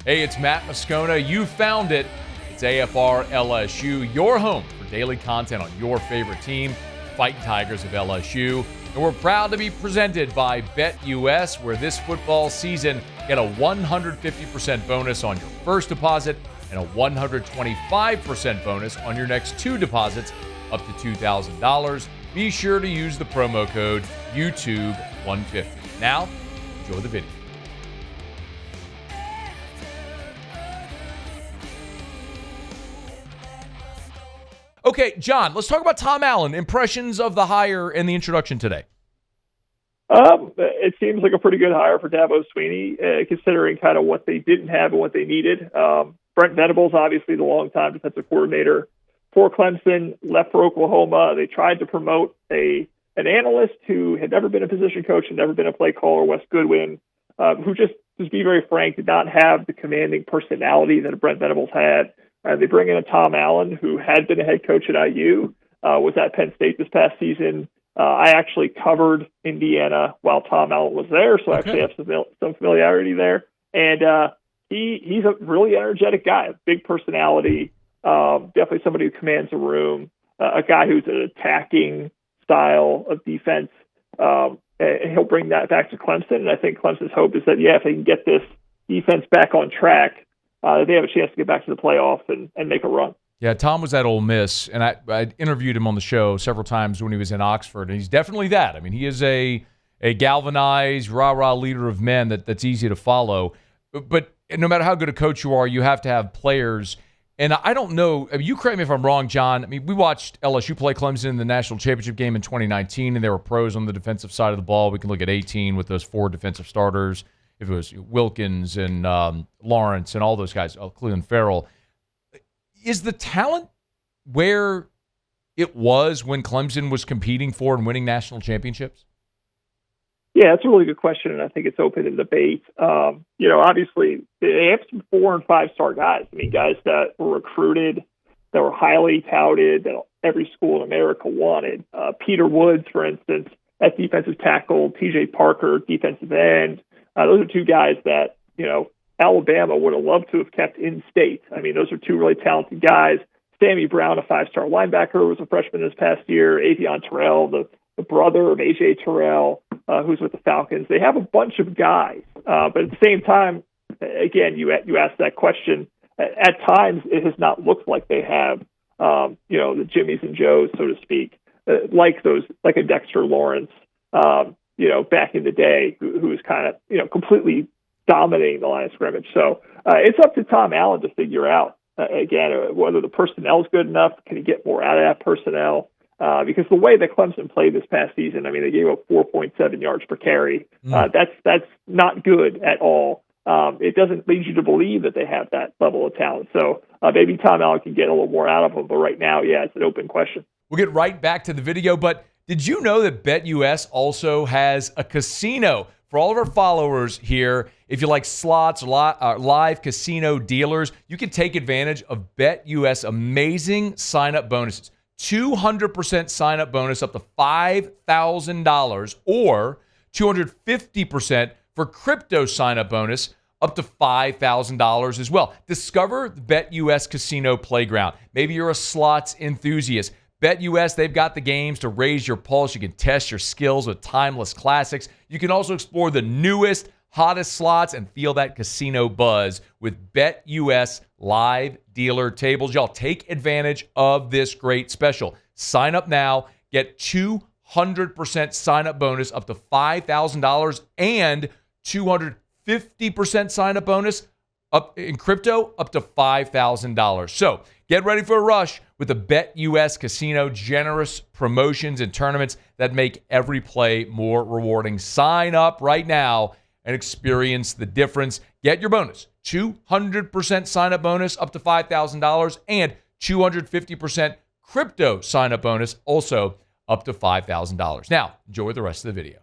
Hey, it's Matt Moscona. You found it. It's AFR LSU, your home for daily content on your favorite team, Fighting Tigers of LSU. And we're proud to be presented by BetUS, where this football season, get a 150% bonus on your first deposit and a 125% bonus on your next two deposits up to $2,000. Be sure to use the promo code YouTube150. Now, enjoy the video. Okay, John, let's talk about Tom Allen. Impressions of the hire and the introduction today. It seems like a pretty good hire for Dabo Swinney, considering kind of what they didn't have and what they needed. Brent Venables, obviously the longtime defensive coordinator for Clemson, left for Oklahoma. They tried to promote an analyst who had never been a position coach and never been a play caller, Wes Goodwin, who just to be very frank, did not have the commanding personality that Brent Venables had. They bring in a Tom Allen, who had been a head coach at IU, was at Penn State this past season. I actually covered Indiana while Tom Allen was there, so I actually have some familiarity there. And he's a really energetic guy, a big personality, definitely somebody who commands a room, a guy who's an attacking style of defense. And he'll bring that back to Clemson. And I think Clemson's hope is that, if they can get this defense back on track, they have a chance to get back to the playoffs and make a run. Yeah, Tom was at Ole Miss, and I interviewed him on the show several times when he was in Oxford, and he's definitely that. I mean, he is a galvanized, rah-rah leader of men that's easy to follow. But no matter how good a coach you are, you have to have players. And I don't know, you correct me if I'm wrong, John. I mean, we watched LSU play Clemson in the national championship game in 2019, and there were pros on the defensive side of the ball. We can look at 18 with those four defensive starters. If it was Wilkins and Lawrence and all those guys, Cleveland Farrell. Is the talent where it was when Clemson was competing for and winning national championships? Yeah, that's a really good question, and I think it's open to debate. Obviously, they have some 4- and 5-star guys. I mean, guys that were recruited, that were highly touted, that every school in America wanted. Peter Woods, for instance, at defensive tackle, TJ Parker, defensive end. Those are two guys that, Alabama would have loved to have kept in state. I mean, those are two really talented guys. Sammy Brown, a 5-star linebacker, was a freshman this past year. Avion Terrell, the brother of A.J. Terrell, who's with the Falcons. They have a bunch of guys. But at the same time, again, you asked that question. At times, it has not looked like they have, the Jimmies and Joes, so to speak, like a Dexter Lawrence, back in the day, who was kind of, completely dominating the line of scrimmage. So it's up to Tom Allen to figure out, again, whether the personnel is good enough. Can he get more out of that personnel? Because the way that Clemson played this past season, I mean, they gave up 4.7 yards per carry. That's not good at all. It doesn't lead you to believe that they have that level of talent. So maybe Tom Allen can get a little more out of them. But right now, it's an open question. We'll get right back to the video, but did you know that BetUS also has a casino? For all of our followers here, if you like slots, live casino dealers, you can take advantage of BetUS amazing sign-up bonuses. 200% sign-up bonus up to $5,000 or 250% for crypto sign-up bonus up to $5,000 as well. Discover the BetUS Casino Playground. Maybe you're a slots enthusiast. BetUS, they've got the games to raise your pulse. You can test your skills with timeless classics. You can also explore the newest, hottest slots and feel that casino buzz with BetUS live dealer tables. Y'all take advantage of this great special. Sign up now. Get 200% sign-up bonus up to $5,000 and 250% sign-up bonus up in crypto up to $5,000. So get ready for a rush with the BetUS Casino generous promotions and tournaments that make every play more rewarding. Sign up right now and experience the difference. Get your bonus. 200% sign-up bonus up to $5,000 and 250% crypto sign-up bonus also up to $5,000. Now, enjoy the rest of the video.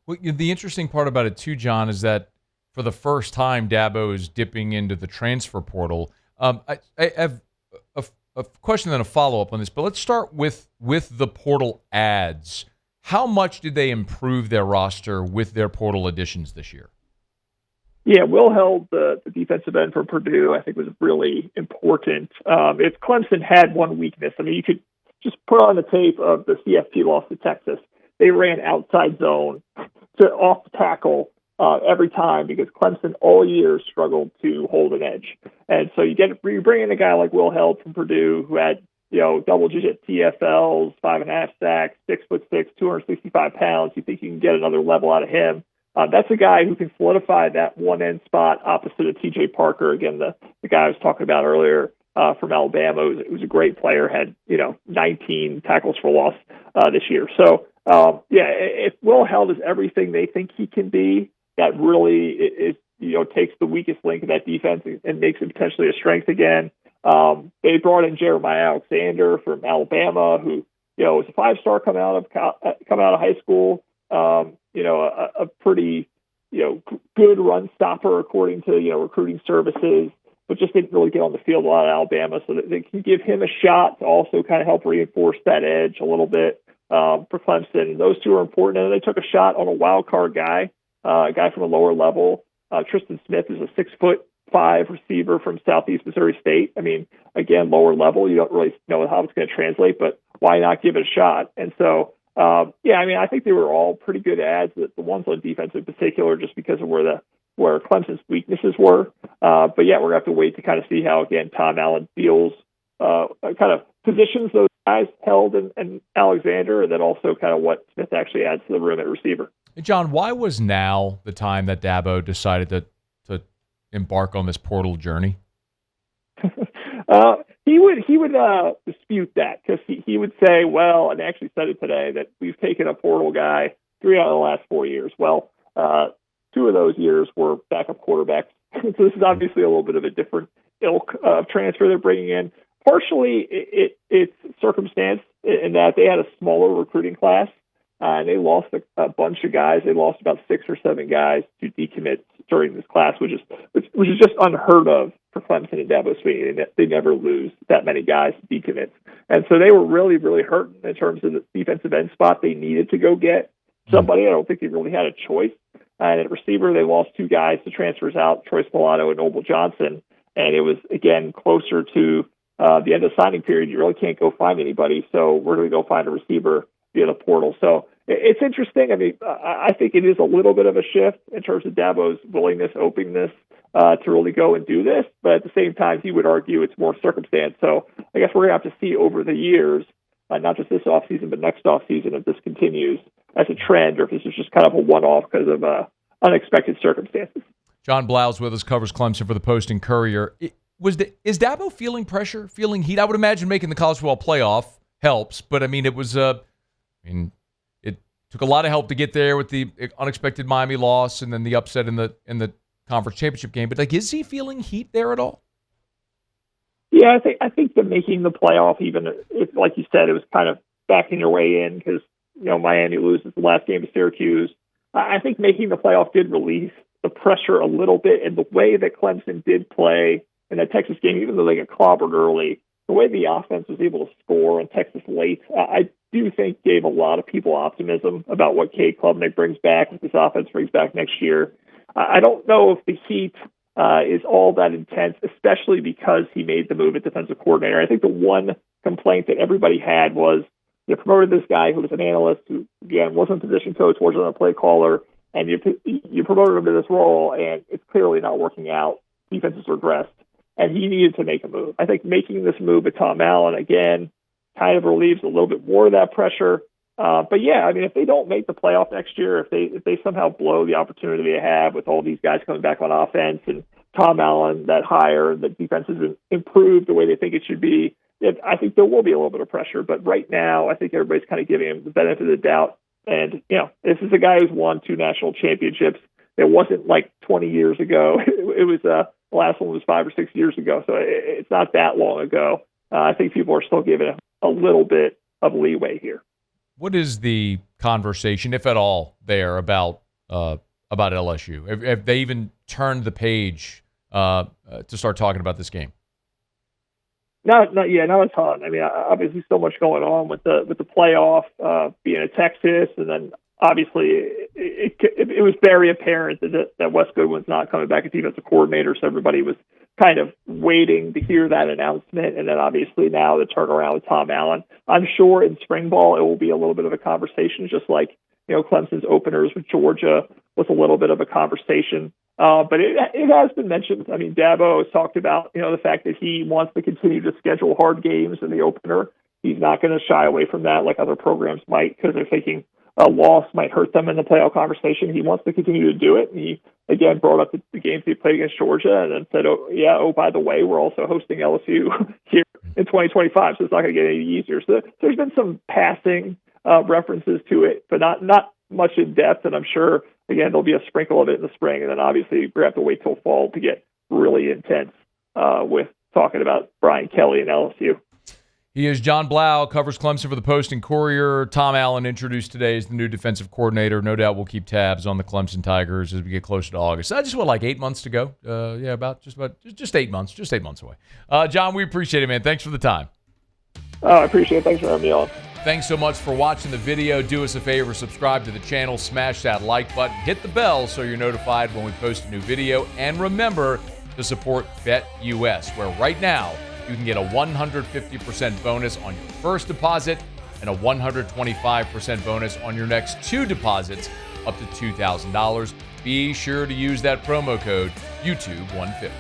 Well, the interesting part about it too, John, is that for the first time, Dabo is dipping into the transfer portal. I have a question and a follow-up on this, but let's start with the portal adds. How much did they improve their roster with their portal additions this year? Yeah, Will Held, the defensive end from Purdue, I think was really important. If Clemson had one weakness, I mean, you could just put on the tape of the CFP loss to Texas. They ran outside zone to off tackle every time because Clemson all year struggled to hold an edge. And so you bring in a guy like Will Held from Purdue who had double-digit TFLs, 5.5 sacks, 6'6", 265 pounds. You think you can get another level out of him? That's a guy who can solidify that one-end spot opposite of T.J. Parker. Again, the guy I was talking about earlier from Alabama. It was a great player, had 19 tackles for loss this year. So, if Will Held is everything they think he can be, that really is takes the weakest link of that defense and makes it potentially a strength again. They brought in Jeremiah Alexander from Alabama, who was a 5-star coming out of high school. A pretty good run stopper according to recruiting services, but just didn't really get on the field a lot at Alabama. So that they can give him a shot to also kind of help reinforce that edge a little bit for Clemson. And those two are important. And they took a shot on a wild card guy, a guy from a lower level. Tristan Smith is a 6'5" receiver from Southeast Missouri State. I mean, again, lower level. You don't really know how it's going to translate, but why not give it a shot? And so, I think they were all pretty good ads. The ones on defense in particular, just because of where Clemson's weaknesses were. But we're gonna have to wait to kind of see how again Tom Allen feels, kind of positions those guys, Held and Alexander, and then also kind of what Smith actually adds to the room at receiver. John, why was now the time that Dabo decided to embark on this portal journey? He would dispute that because he would say, well, and I actually said it today, that we've taken a portal guy 3 out of the last 4 years. Well, 2 of those years were backup quarterbacks. So this is obviously a little bit of a different ilk of transfer they're bringing in. Partially, it's circumstance in that they had a smaller recruiting class. And they lost a bunch of guys. They lost about 6 or 7 guys to decommits during this class, which is just unheard of for Clemson and Dabo Swinney. They never lose that many guys to decommits. And so they were really, really hurting in terms of the defensive end spot. They needed to go get somebody. I don't think they really had a choice. And at receiver, they lost 2 guys to transfers out, Troy Spalato and Noble Johnson. And it was, again, closer to the end of the signing period. You really can't go find anybody. So we're going to go find a receiver via the portal. So it's interesting. I mean, I think it is a little bit of a shift in terms of Dabo's willingness, openness to really go and do this. But at the same time, he would argue it's more circumstance. So I guess we're going to have to see over the years, not just this offseason, but next offseason, if this continues as a trend or if this is just kind of a one-off because of unexpected circumstances. John Blau's with us, covers Clemson for the Post and Courier. Is Dabo feeling pressure, feeling heat? I would imagine making the college football playoff helps, but I mean, it took a lot of help to get there with the unexpected Miami loss and then the upset in the conference championship game. But is he feeling heat there at all? Yeah, I think that making the playoff, even if, like you said, it was kind of backing your way in because Miami loses the last game to Syracuse. I think making the playoff did release the pressure a little bit, and the way that Clemson did play in that Texas game, even though they got clobbered early, the way the offense was able to score on Texas late, I do think gave a lot of people optimism about what Cade Klubnik brings back, what this offense brings back next year. I don't know if the heat is all that intense, especially because he made the move at defensive coordinator. I think the one complaint that everybody had was you promoted this guy who was an analyst who, again, wasn't a position coach, wasn't a play caller, and you promoted him to this role, and it's clearly not working out. Defense has regressed, and he needed to make a move. I think making this move at Tom Allen, again, kind of relieves a little bit more of that pressure. But yeah, I mean, if they don't make the playoff next year, if they somehow blow the opportunity they have with all these guys coming back on offense and Tom Allen, that hire, the defense has improved the way they think it should be, I think there will be a little bit of pressure. But right now, I think everybody's kind of giving him the benefit of the doubt. And, this is a guy who's won 2 national championships. It wasn't like 20 years ago. It was the last one was 5 or 6 years ago. So it's not that long ago. I think people are still giving him a little bit of leeway here. What is the conversation, if at all, there about LSU? Have they even turned the page to start talking about this game? Not a ton. I mean, obviously, so much going on with the playoff being in Texas, and then obviously it was very apparent that Wes Goodwin's not coming back as defensive coordinator, so everybody was kind of waiting to hear that announcement. And then obviously now the turnaround with Tom Allen. I'm sure in spring ball it will be a little bit of a conversation, just like, you know, Clemson's openers with Georgia was a little bit of a conversation. But it has been mentioned. I mean, Dabo has talked about, you know, the fact that he wants to continue to schedule hard games in the opener. He's not going to shy away from that like other programs might, because they're thinking a loss might hurt them in the playoff conversation. He wants to continue to do it. And he, again, brought up the games he played against Georgia and then said, oh, by the way, we're also hosting LSU here in 2025, so it's not going to get any easier. So there's been some passing references to it, but not much in depth. And I'm sure, again, there'll be a sprinkle of it in the spring. And then obviously we have to wait till fall to get really intense with talking about Brian Kelly and LSU. He is John Blau, covers Clemson for the Post and Courier. Tom Allen introduced today as the new defensive coordinator. No doubt we'll keep tabs on the Clemson Tigers as we get closer to August. Just like 8 months to go. Just 8 months. Just 8 months away. John, we appreciate it, man. Thanks for the time. I appreciate it. Thanks for having me on. Thanks so much for watching the video. Do us a favor, subscribe to the channel, smash that like button, hit the bell so you're notified when we post a new video, and remember to support BetUS, where right now you can get a 150% bonus on your first deposit and a 125% bonus on your next 2 deposits up to $2,000. Be sure to use that promo code YouTube150.